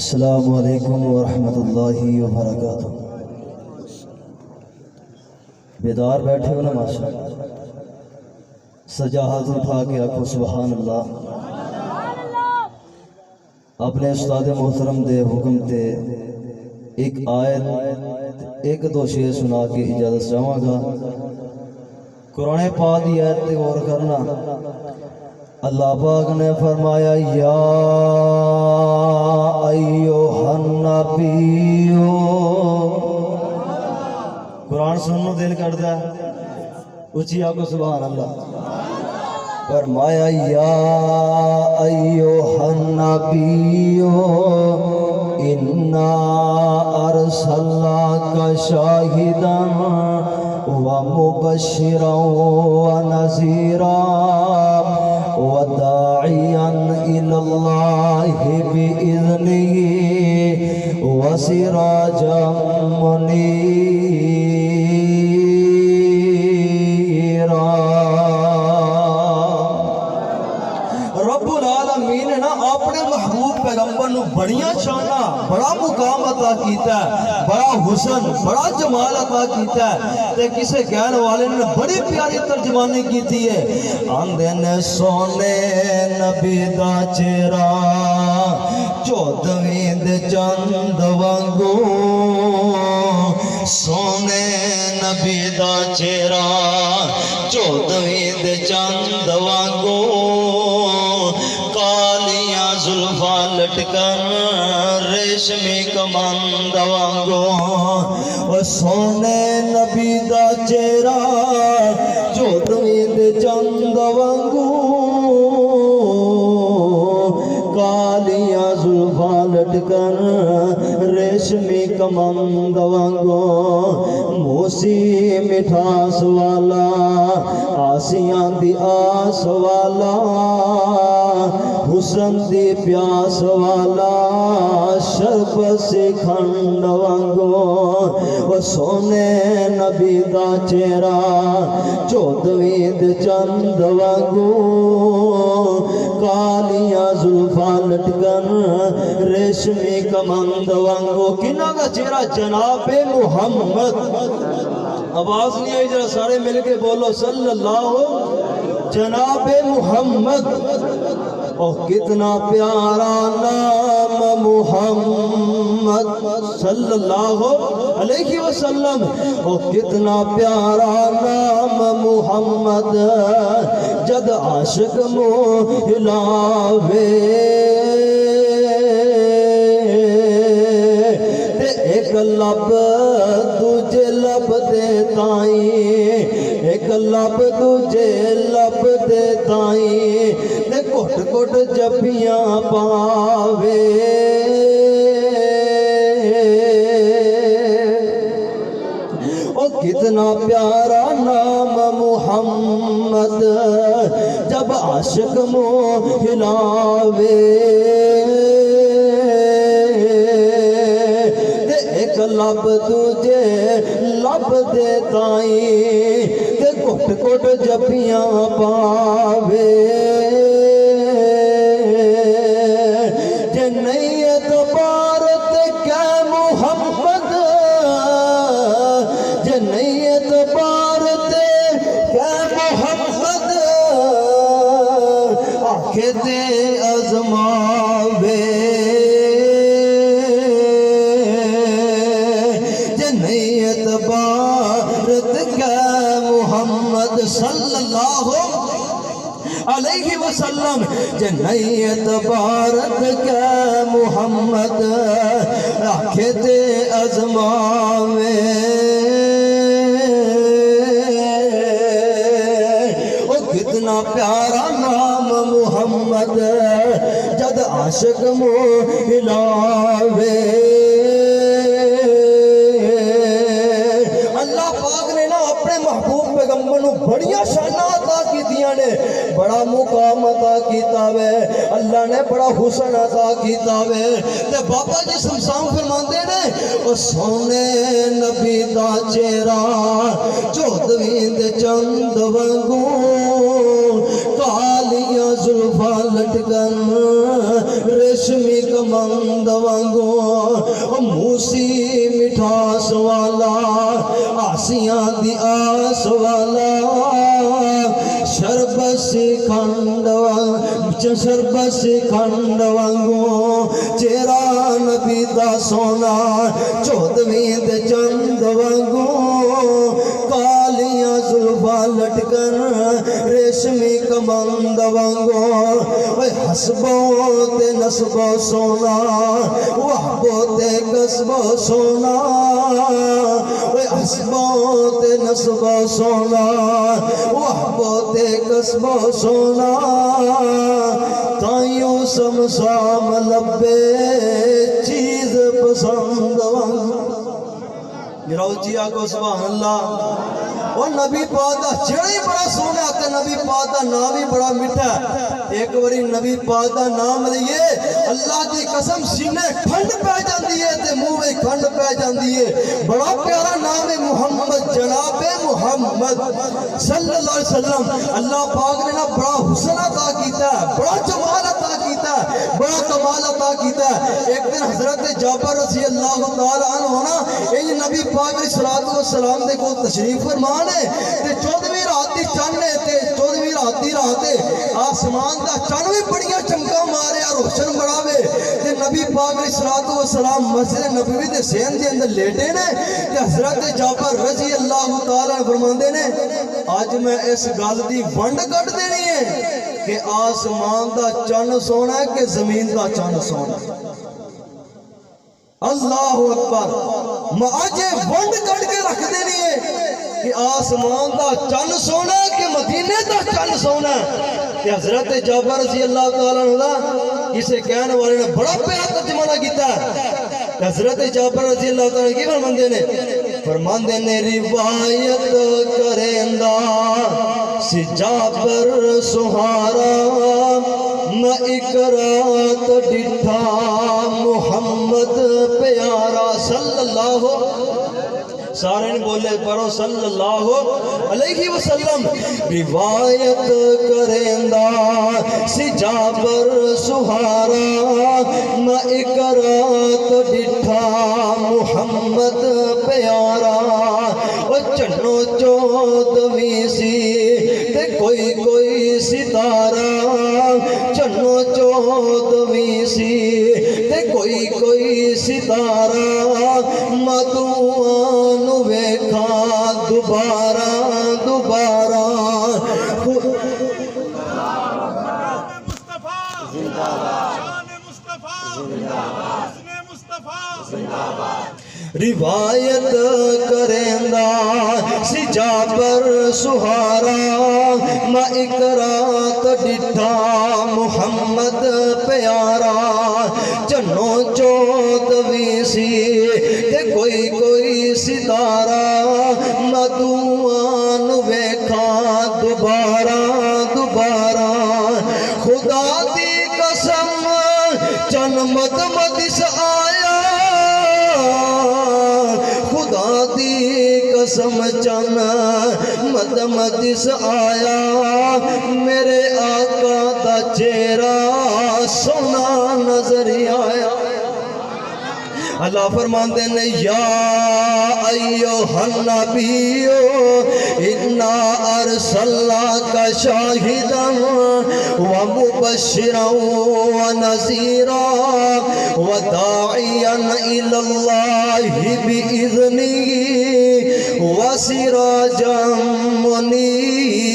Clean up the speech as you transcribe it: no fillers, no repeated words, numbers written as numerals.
السلام علیکم ورحمۃ اللہ وبرکاتہ۔ بیدار بیٹھے ہو نا ماشاء سجاہت اٹھا کے رکھو سبحان اللہ۔ اپنے استاد محترم دے حکم تے ایک آیت ایک دو شعر سنا کے اجازت چاہوں گا۔ قرآن پاک کی آیت تے غور کرنا۔ اللہ پاک نے فرمایا یا ایوہ النبی، قرآن سنو دل کر دیا اچھی آپ کو سبحان اللہ۔ فرمایا یا ایوہ النبی انا ارسلناک شاہدا ومبشرا ونذیرا وداعیا الی اللہ بإذنہ وسراجا منیرا۔ رب العالمین نے نا اپنے محبوب پیغمبر نو بڑیاں شانہ بڑا مقام عطا کیتا ہے، بڑا حسن بڑا جمال عطا کیتا ہے، تے کسے کہنے والے نے بڑی پیاری ترجمانی کیتی ہے۔ آندے نے سونے نبی دا چہرہ چودھویں دے چند وانگو، سونے نبی دا چہرہ چودھویں دے چند وانگو، کالیاں زلفاں لٹکن ریشمی کمند وانگو۔ او سونے نبی دا چہرہ چودھویں دے چند وانگو، کالیاں زلفاں لٹکن ریشمی کمند وانگو، موسی مٹھاس والا آسیاں دی آس والا، حسن دی پیاس والا شربت سے کھنڈ وانگو۔ وہ سونے نبی دا چہرہ چودھویں دے چند وانگو، کالیاں زلفاں لٹکن ریشمی کمند وانگو۔ کنہ کا چہرہ جناب محمد، آواز نہیں آئی ذرا سارے مل کے بولو صلی اللہ جناب محمد۔ اوہ کتنا پیارا نام محمد صلی اللہ علیہ وسلم، اوہ کتنا پیارا نام محمد، جد عاشق منہ ہلاوے تے ایک لب دوجے لب دے تائیں، ایک لب دوجے لب دے تائیں، تے کٹ کٹ جبیاں پاوے۔ او کتنا پیارا نام محمد، جب عاشق منہ ہلاوے تے ایک لب دوجے لب دے تائیں، تے کٹ کٹ جبیاں پاوے۔ جے نہیں اعتبار تے کہ محمد، جے نہیں اعتبار تے کہ محمد، آنکھیں تے آزماوے۔ جے نہیں اعتبار تے کہ محمد صلی اللہ علیہ وسلم، جے نہیں اعتبارت کہ محمد، آنکھیں تے آزماوے۔ او کتنا پیارا نام محمد، جد عاشق منہ ہلاوے۔ اللہ پاک نے نا اپنے محبوب پیغمبر نو بڑیاں شانہ عطا کیتیاں نے، بڑا مقام عطا کیتا وے، اللہ نے بڑا حسن عطا کیتا وے۔ تے بابا جی سمسام فرماندے نے او سونے نبی دا چہرہ چودھویں دے چند وانگو، کالیاں زلفاں لٹکن ریشمی کمند وانگو موسی مٹھاس والا آسیاں دی آس والا شربت کھنڈ وانگو چہرہ نبی دا سونا چودھویں دے چند وانگو کالیاں زلفاں لٹکن ریشمی کمند وانگو حسبو تے نسبو سونا وحبو تے قصبو سونا حسبو تے نسبو سونا وحبو تے قصبو سونا تائیوں سمسام لبے چیز پسند میرا اچھی آگو سبحان اللہ اور نبی پاک دا چڑھ ہی بڑا سونا تے نبی پاک دا نام ہی بڑا مٹھا ایک باری نبی پاک دا نام لیے اللہ دی قسم سینے کھنڈ پہ جاندی ہے تے منہ میں کھنڈ پہ جاندی ہے بڑا پیارا نام ہے محمد جناب محمد صلی اللہ علیہ وسلم اللہ پاک نے نا بڑا حسن عطا کیتا ہے بڑا جمال عطا کیتا ہے بڑا کمال عطا کیتا ہے ایک دن حضرت جابر رضی اللہ تعالیٰ عنہ ہونا یہ نبی پاک علیہ السلام دے کو تشریف فرمان ہے تے 14ویں رات دی چن ہے تے 14ویں رات دی رات ہے آسمان دا چن بھی بڑیاں چمکا مارے اور روشن بڑھاوے تے نبی پاک علیہ السلام مسجد نبوی دے سین دے اندر لیٹے نے تے حضرت جابر رضی اللہ تعالیٰ فرماندے نے آج میں اس گل دی ونڈ کٹ دینی ہے کہ آسمان دا چن سونا ہے کہ زمین دا چن سونا ہے اللہ اکبر میں آج ونڈ کٹ کے رکھ دینی ہے کہ آسمان دا چن سونا ہے کہ مدینے دا چن سونا ہے کہ حضرت جابر رضی اللہ تعالیٰ عنہ اسے کہنے والے نے بڑا پیارا ترجمہ کیتا ہے کہ حضرت جابر رضی اللہ تعالیٰ کی فرماندے نے روایت کرندہ سی جابر سہارا میں ایک رات ڈٹھا محمد پیارا صلی اللہ سارے نے بولے پڑھو صلی اللہ علیہ وسلم روایت کرندہ سی جابر سہارا میں ایک رات ڈٹھا محمد پیارا وہ چنو چودھویں سی تے کوئی ستارہ چنو چودھویں سی تے کوئی ستارہ مدعوان ویکھا دوبارہ روایت کرندہ سی جابر سہارا میں ایک رات ڈٹھا محمد پیارا چنو چودھویں سی تے کوئی ستارہ مدعوان ویکھا دوبارہ خدا دی قسم چن مد مدس آیا خدا دی قسم چن مد مدس آیا میرے آقا دا چہرہ سونا نظر آیا اللہ فرماندے نے یا ایوہ النبیو انا ارسلناک شاہدا ومبشرا ونذیرا وداعیا الی اللہ بإذنہ وسراجا منیرا